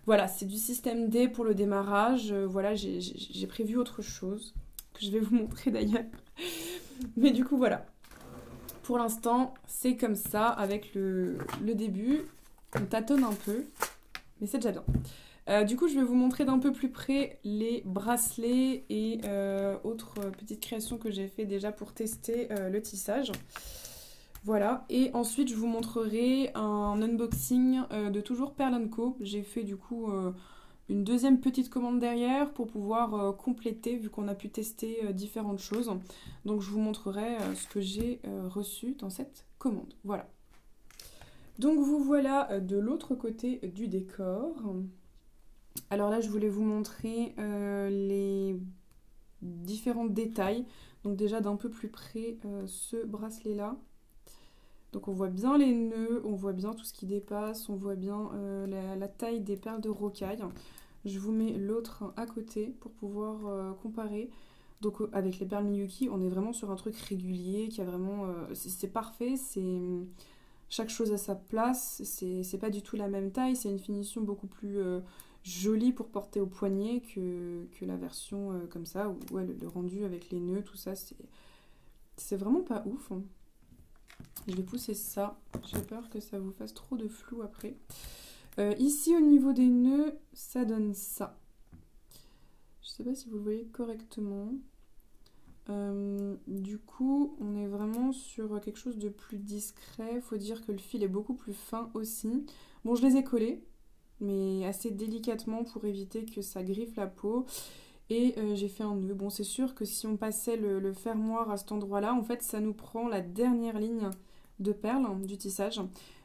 Voilà, c'est du système D pour le démarrage, voilà, j'ai prévu autre chose, que je vais vous montrer d'ailleurs. Mais du coup, voilà. Pour l'instant, c'est comme ça avec le début. On tâtonne un peu, mais c'est déjà bien. Du coup, je vais vous montrer d'un peu plus près les bracelets et autres petites créations que j'ai fait déjà pour tester le tissage. Voilà. Et ensuite, je vous montrerai un unboxing de toujours Perle & Co. J'ai fait du coup une deuxième petite commande derrière pour pouvoir compléter vu qu'on a pu tester différentes choses. Donc je vous montrerai ce que j'ai reçu dans cette commande. Voilà. Donc vous voilà de l'autre côté du décor. Alors là je voulais vous montrer les différents détails. Donc déjà d'un peu plus près ce bracelet là. Donc on voit bien les nœuds, on voit bien tout ce qui dépasse, on voit bien la taille des perles de rocaille. Je vous mets l'autre à côté pour pouvoir comparer. Donc avec les perles Miyuki, on est vraiment sur un truc régulier qui a vraiment... c'est parfait, c'est chaque chose à sa place, c'est pas du tout la même taille, c'est une finition beaucoup plus jolie pour porter au poignet que la version comme ça, où ouais, le rendu avec les nœuds, tout ça, c'est vraiment pas ouf, hein. Je vais pousser ça, j'ai peur que ça vous fasse trop de flou après. Ici au niveau des nœuds, ça donne ça. Je sais pas si vous le voyez correctement. Du coup, on est vraiment sur quelque chose de plus discret. Faut dire que le fil est beaucoup plus fin aussi. Bon, je les ai collés, mais assez délicatement pour éviter que ça griffe la peau. Et j'ai fait un nœud. Bon, c'est sûr que si on passait le fermoir à cet endroit-là, en fait, ça nous prend la dernière ligne de perles du tissage.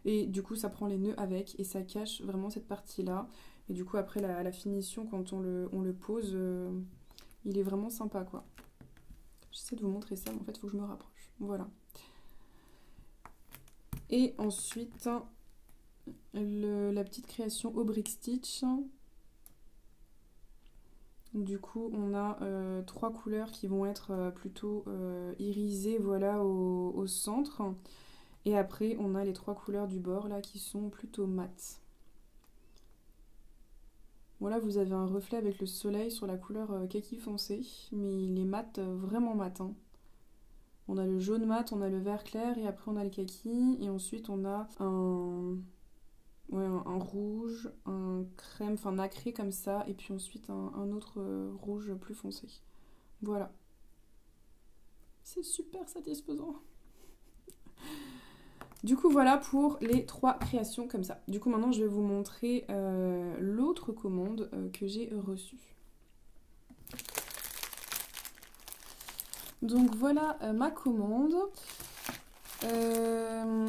Et du coup, ça prend les nœuds avec et ça cache vraiment cette partie-là. Et du coup, après, la finition, quand on le pose, il est vraiment sympa, quoi. J'essaie de vous montrer ça, mais en fait, il faut que je me rapproche. Voilà. Et ensuite, la petite création au brick stitch. Du coup, on a 3 couleurs qui vont être plutôt irisées, voilà, au centre. Et après, on a les 3 couleurs du bord, là, qui sont plutôt mates. Voilà, vous avez un reflet avec le soleil sur la couleur kaki foncé, mais il est mat, vraiment mat, hein. On a le jaune mat, on a le vert clair, et après on a le kaki, et ensuite on a un rouge, un crème, enfin nacré comme ça, et puis ensuite un autre rouge plus foncé. Voilà. C'est super satisfaisant. Du coup, voilà pour les 3 créations comme ça. Du coup, maintenant, je vais vous montrer l'autre commande que j'ai reçue. Donc, voilà ma commande. Je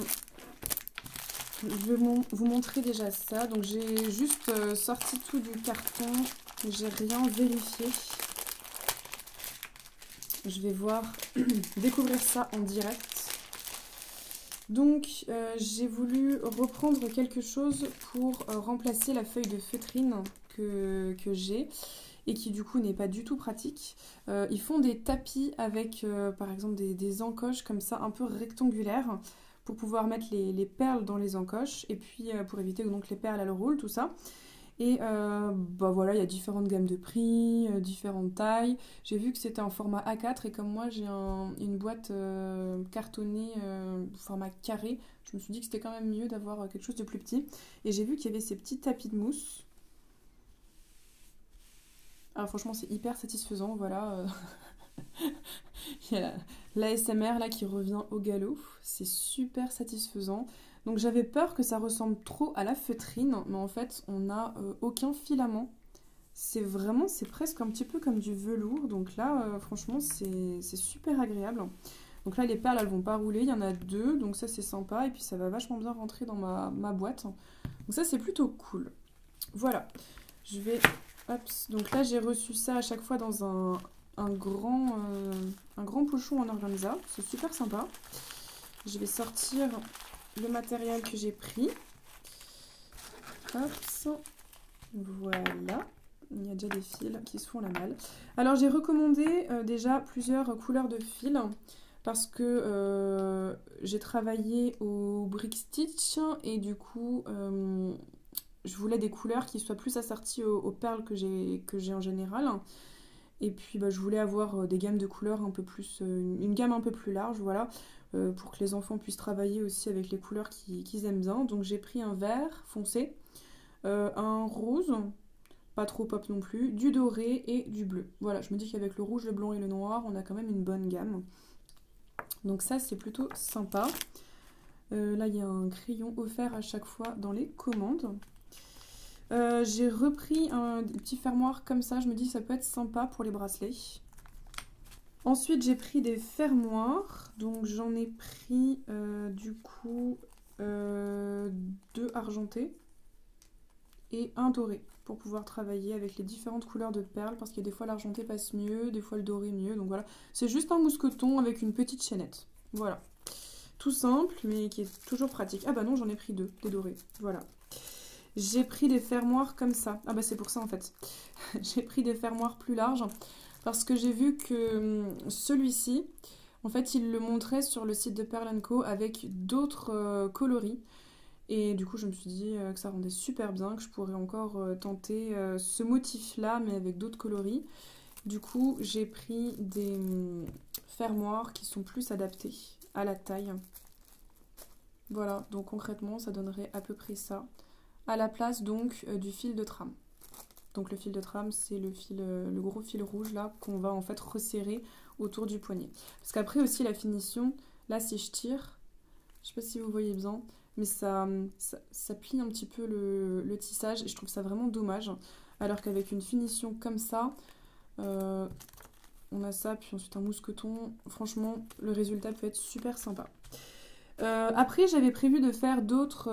vais vous montrer déjà ça. Donc, j'ai juste sorti tout du carton. J'ai rien vérifié. Je vais découvrir ça en direct. Donc j'ai voulu reprendre quelque chose pour remplacer la feuille de feutrine que j'ai et qui du coup n'est pas du tout pratique. Ils font des tapis avec par exemple des encoches comme ça un peu rectangulaires pour pouvoir mettre les perles dans les encoches et puis pour éviter donc les perles elles roulent, tout ça. Et bah voilà, il y a différentes gammes de prix, différentes tailles. J'ai vu que c'était en format A4 et comme moi j'ai une boîte cartonnée format carré, je me suis dit que c'était quand même mieux d'avoir quelque chose de plus petit. Et j'ai vu qu'il y avait ces petits tapis de mousse. Alors franchement c'est hyper satisfaisant, voilà. Il y a l'ASMR là qui revient au galop, c'est super satisfaisant. Donc j'avais peur que ça ressemble trop à la feutrine, mais en fait on n'a aucun filament. C'est presque un petit peu comme du velours, donc là franchement c'est super agréable. Donc là les perles elles vont pas rouler, il y en a 2, donc ça c'est sympa, et puis ça va vachement bien rentrer dans ma boîte. Donc ça c'est plutôt cool. Voilà, je vais... Hop, donc là j'ai reçu ça à chaque fois dans un grand pochon en organza, c'est super sympa. Je vais sortir le matériel que j'ai pris. Hop, voilà. Il y a déjà des fils qui se font la malle. Alors j'ai recommandé déjà plusieurs couleurs de fils parce que j'ai travaillé au brick stitch et du coup je voulais des couleurs qui soient plus assorties aux perles que j'ai en général. Et puis bah, je voulais avoir des gammes de couleurs un peu plus, une gamme un peu plus large, voilà, pour que les enfants puissent travailler aussi avec les couleurs qu'ils aiment bien. Donc j'ai pris un vert foncé, un rose, pas trop pop non plus, du doré et du bleu. Voilà, je me dis qu'avec le rouge, le blanc et le noir, on a quand même une bonne gamme. Donc ça c'est plutôt sympa. Là il y a un crayon offert à chaque fois dans les commandes. J'ai repris un petit fermoir comme ça, je me dis que ça peut être sympa pour les bracelets. Ensuite j'ai pris des fermoirs, donc j'en ai pris du coup 2 argentés et un doré pour pouvoir travailler avec les différentes couleurs de perles parce que des fois l'argenté passe mieux, des fois le doré mieux, donc voilà. C'est juste un mousqueton avec une petite chaînette, voilà. tout simple, mais qui est toujours pratique. Ah bah non, j'en ai pris deux, des dorés, voilà. J'ai pris des fermoirs comme ça. Ah bah c'est pour ça en fait. J'ai pris des fermoirs plus larges, parce que j'ai vu que celui-ci, en fait, il le montrait sur le site de Pearl & Co avec d'autres coloris. Et du coup, je me suis dit que ça rendait super bien, que je pourrais encore tenter ce motif-là, mais avec d'autres coloris. Du coup, j'ai pris des fermoirs qui sont plus adaptés à la taille. Voilà, donc concrètement, ça donnerait à peu près ça. À la place donc du fil de trame. Donc le fil de trame, c'est le gros fil rouge là qu'on va en fait resserrer autour du poignet. Parce qu'après aussi la finition, là si je tire, je sais pas si vous voyez bien, mais ça plie un petit peu le tissage et je trouve ça vraiment dommage. Alors qu'avec une finition comme ça, on a ça, puis ensuite un mousqueton. Franchement, le résultat peut être super sympa. Après, j'avais prévu de faire d'autres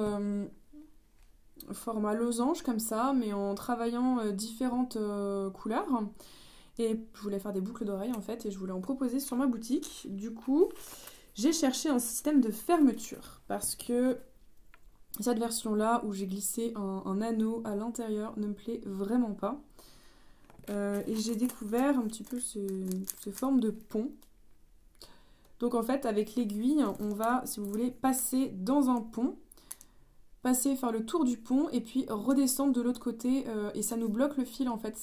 formats losange comme ça, mais en travaillant différentes couleurs. Et je voulais faire des boucles d'oreilles en fait, et je voulais en proposer sur ma boutique. Du coup, j'ai cherché un système de fermeture, parce que cette version-là, où j'ai glissé un anneau à l'intérieur, ne me plaît vraiment pas. Et j'ai découvert un petit peu ces formes de pont. Donc en fait, avec l'aiguille, on va, si vous voulez, passer dans un pont, faire le tour du pont et puis redescendre de l'autre côté et ça nous bloque le fil en fait.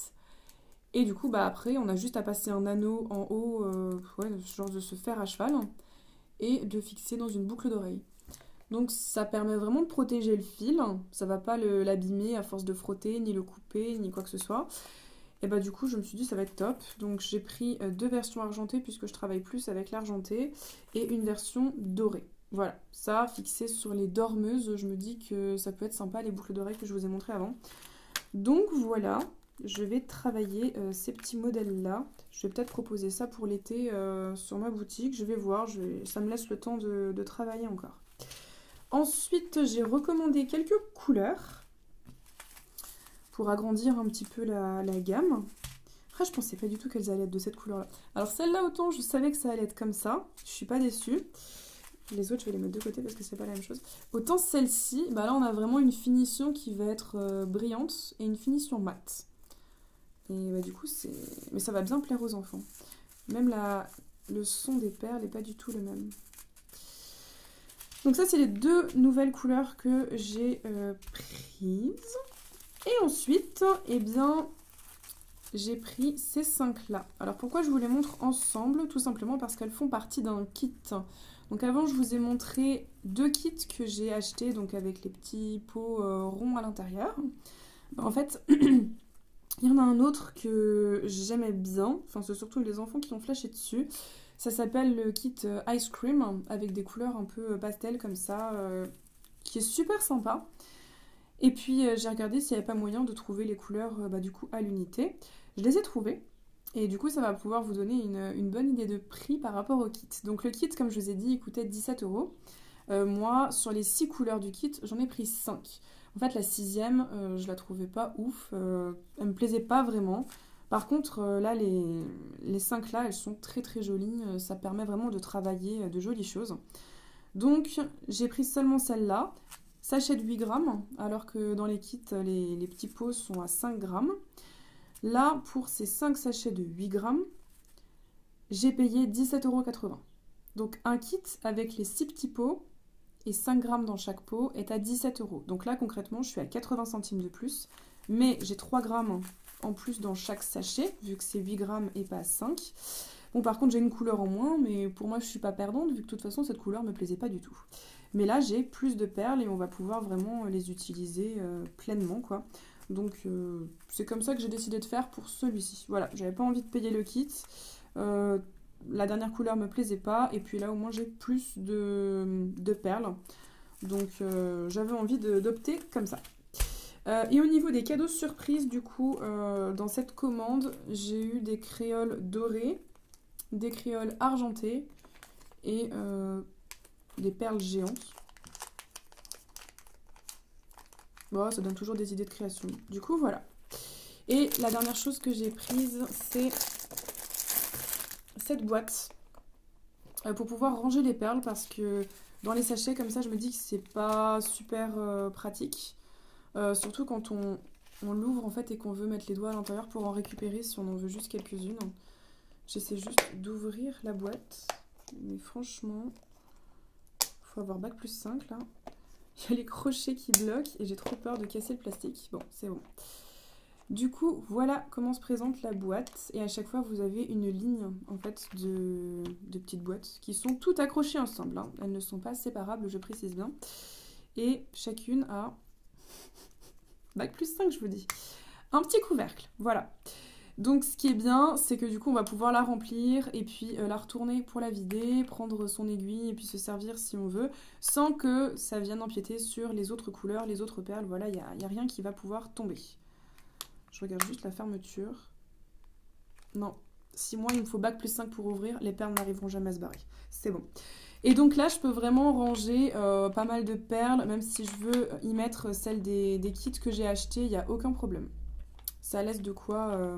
Et du coup, bah après, on a juste à passer un anneau en haut, genre de ce fer à cheval, et de fixer dans une boucle d'oreille. Donc ça permet vraiment de protéger le fil, ça va pas l'abîmer à force de frotter, ni le couper, ni quoi que ce soit. Et bah du coup, je me suis dit ça va être top. Donc j'ai pris deux versions argentées puisque je travaille plus avec l'argenté et une version dorée. Voilà, ça fixé sur les dormeuses, je me dis que ça peut être sympa, les boucles d'oreilles que je vous ai montrées avant. Donc voilà, je vais travailler ces petits modèles-là. Je vais peut-être proposer ça pour l'été sur ma boutique, je vais voir, ça me laisse le temps de travailler encore. Ensuite, j'ai recommandé quelques couleurs pour agrandir un petit peu la gamme. Après, je pensais pas du tout qu'elles allaient être de cette couleur-là. Alors celle-là, autant je savais que ça allait être comme ça, je suis pas déçue. Les autres, je vais les mettre de côté parce que c'est pas la même chose. Autant celle-ci, bah là on a vraiment une finition qui va être brillante et une finition mate. Et bah du coup, mais ça va bien plaire aux enfants. Même le son des perles n'est pas du tout le même. Donc ça, c'est les deux nouvelles couleurs que j'ai prises. Et ensuite, eh bien, j'ai pris ces 5-là. Alors pourquoi je vous les montre ensemble? Tout simplement parce qu'elles font partie d'un kit. Donc avant, je vous ai montré deux kits que j'ai achetés, donc avec les petits pots ronds à l'intérieur. En fait, il y en a un autre que j'aimais bien. Enfin, c'est surtout les enfants qui ont flashé dessus. Ça s'appelle le kit Ice Cream, avec des couleurs un peu pastel comme ça, qui est super sympa. Et puis j'ai regardé s'il n'y avait pas moyen de trouver les couleurs du coup à l'unité. Je les ai trouvées. Et du coup ça va pouvoir vous donner une bonne idée de prix par rapport au kit. Donc le kit, comme je vous ai dit, il coûtait 17 €. Moi, sur les 6 couleurs du kit, j'en ai pris 5. En fait, la 6e, je la trouvais pas ouf. Elle me plaisait pas vraiment. Par contre, là, les 5 là, elles sont très très jolies. Ça permet vraiment de travailler de jolies choses. Donc, j'ai pris seulement celle-là. Sachet de 8 grammes, alors que dans les kits, les petits pots sont à 5 grammes. Là, pour ces 5 sachets de 8 grammes, j'ai payé 17,80 €. Donc, un kit avec les 6 petits pots et 5 grammes dans chaque pot est à 17 €. Donc là, concrètement, je suis à 80 centimes de plus. Mais j'ai 3 grammes en plus dans chaque sachet, vu que c'est 8 grammes et pas 5. Bon, par contre, j'ai une couleur en moins, mais pour moi, je suis pas perdante, vu que de toute façon, cette couleur me plaisait pas du tout. Mais là, j'ai plus de perles et on va pouvoir vraiment les utiliser pleinement, quoi. Donc, c'est comme ça que j'ai décidé de faire pour celui-ci. Voilà, j'avais pas envie de payer le kit. La dernière couleur me plaisait pas. Et puis là, au moins, j'ai plus de perles. Donc, j'avais envie d'opter comme ça. Et au niveau des cadeaux surprises, du coup, dans cette commande, j'ai eu des créoles dorées, des créoles argentées et des perles géantes. Bon, ça donne toujours des idées de création. Du coup, voilà. Et la dernière chose que j'ai prise, c'est cette boîte pour pouvoir ranger les perles, parce que dans les sachets comme ça, je me dis que c'est pas super pratique. Surtout quand on l'ouvre en fait et qu'on veut mettre les doigts à l'intérieur pour en récupérer si on en veut juste quelques-unes. J'essaie juste d'ouvrir la boîte. Mais franchement, faut avoir bac+5 là. Il y a les crochets qui bloquent et j'ai trop peur de casser le plastique. Bon, c'est bon. Du coup, voilà comment se présente la boîte. Et à chaque fois, vous avez une ligne en fait de petites boîtes qui sont toutes accrochées ensemble. Hein. Elles ne sont pas séparables, je précise bien. Et chacune a bac+5, je vous dis. Un petit couvercle, voilà. Donc ce qui est bien, c'est que du coup on va pouvoir la remplir et puis la retourner pour la vider, prendre son aiguille et puis se servir si on veut, sans que ça vienne empiéter sur les autres couleurs, les autres perles, voilà, il n'y a rien qui va pouvoir tomber. Je regarde juste la fermeture. Non, si moi il me faut bac+5 pour ouvrir, les perles n'arriveront jamais à se barrer. C'est bon. Et donc là, je peux vraiment ranger pas mal de perles, même si je veux y mettre celles des kits que j'ai achetés, il n'y a aucun problème. Ça laisse de quoi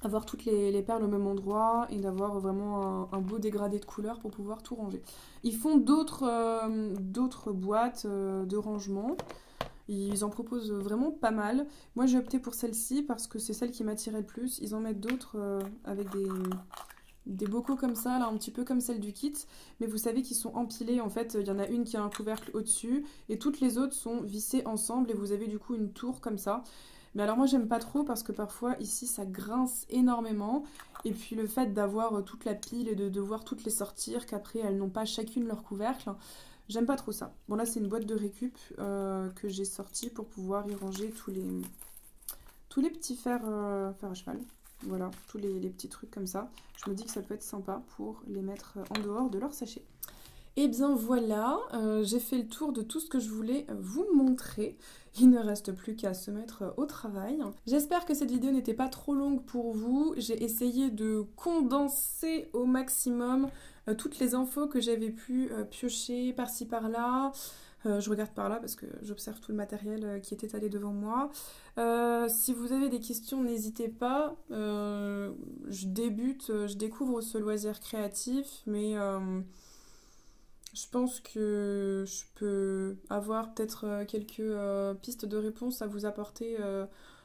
avoir toutes les perles au même endroit et d'avoir vraiment un beau dégradé de couleurs pour pouvoir tout ranger. Ils font d'autres boîtes de rangement. Ils en proposent vraiment pas mal. Moi, j'ai opté pour celle-ci parce que c'est celle qui m'attirait le plus. Ils en mettent d'autres avec des bocaux comme ça, là, un petit peu comme celle du kit. Mais vous savez qu'ils sont empilés. En fait, il y en a une qui a un couvercle au-dessus et toutes les autres sont vissées ensemble et vous avez du coup une tour comme ça. Mais alors moi j'aime pas trop parce que parfois ici ça grince énormément et puis le fait d'avoir toute la pile et de devoir toutes les sortir, qu'après elles n'ont pas chacune leur couvercle, j'aime pas trop ça. Bon là c'est une boîte de récup que j'ai sortie pour pouvoir y ranger tous les petits fers à cheval. Voilà, tous les petits trucs comme ça. Je me dis que ça peut être sympa pour les mettre en dehors de leur sachet. Et bien voilà, j'ai fait le tour de tout ce que je voulais vous montrer. Il ne reste plus qu'à se mettre au travail. J'espère que cette vidéo n'était pas trop longue pour vous. J'ai essayé de condenser au maximum toutes les infos que j'avais pu piocher par-ci par-là. Je regarde par là parce que j'observe tout le matériel qui est étalé devant moi. Si vous avez des questions, n'hésitez pas. Je débute, je découvre ce loisir créatif, mais... je pense que je peux avoir peut-être quelques pistes de réponse à vous apporter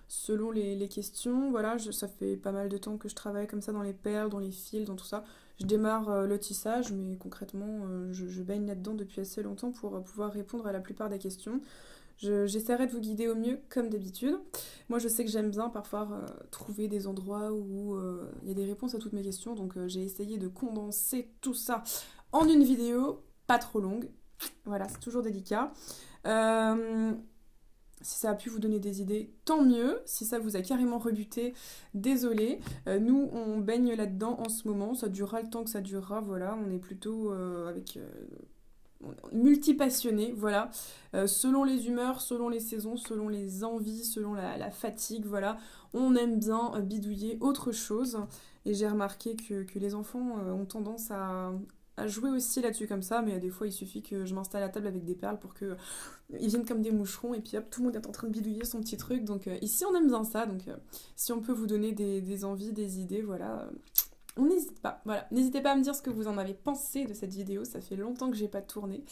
selon les questions. Voilà, ça fait pas mal de temps que je travaille comme ça dans les perles, dans les fils, dans tout ça. Je démarre le tissage, mais concrètement, je baigne là-dedans depuis assez longtemps pour pouvoir répondre à la plupart des questions. J'essaierai de vous guider au mieux, comme d'habitude. Moi, je sais que j'aime bien parfois trouver des endroits où il y a des réponses à toutes mes questions, donc j'ai essayé de condenser tout ça en une vidéo. Pas trop longue, voilà, c'est toujours délicat. Si ça a pu vous donner des idées, tant mieux. Si ça vous a carrément rebuté, désolé. Nous, on baigne là-dedans en ce moment, ça durera le temps que ça durera, voilà. On est plutôt avec multi-passionnés, voilà. Selon les humeurs, selon les saisons, selon les envies, selon la fatigue, voilà. On aime bien bidouiller autre chose. Et j'ai remarqué que les enfants ont tendance à jouer aussi là-dessus comme ça, mais des fois il suffit que je m'installe à table avec des perles pour que ils viennent comme des moucherons et puis hop, tout le monde est en train de bidouiller son petit truc. Donc ici on aime bien ça, donc si on peut vous donner des envies, des idées, voilà, on n'hésite pas. Voilà, n'hésitez pas à me dire ce que vous en avez pensé de cette vidéo, ça fait longtemps que j'ai pas tourné.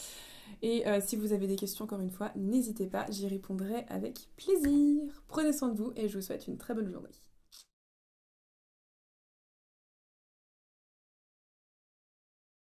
Et si vous avez des questions encore une fois, n'hésitez pas, j'y répondrai avec plaisir. Prenez soin de vous et je vous souhaite une très bonne journée.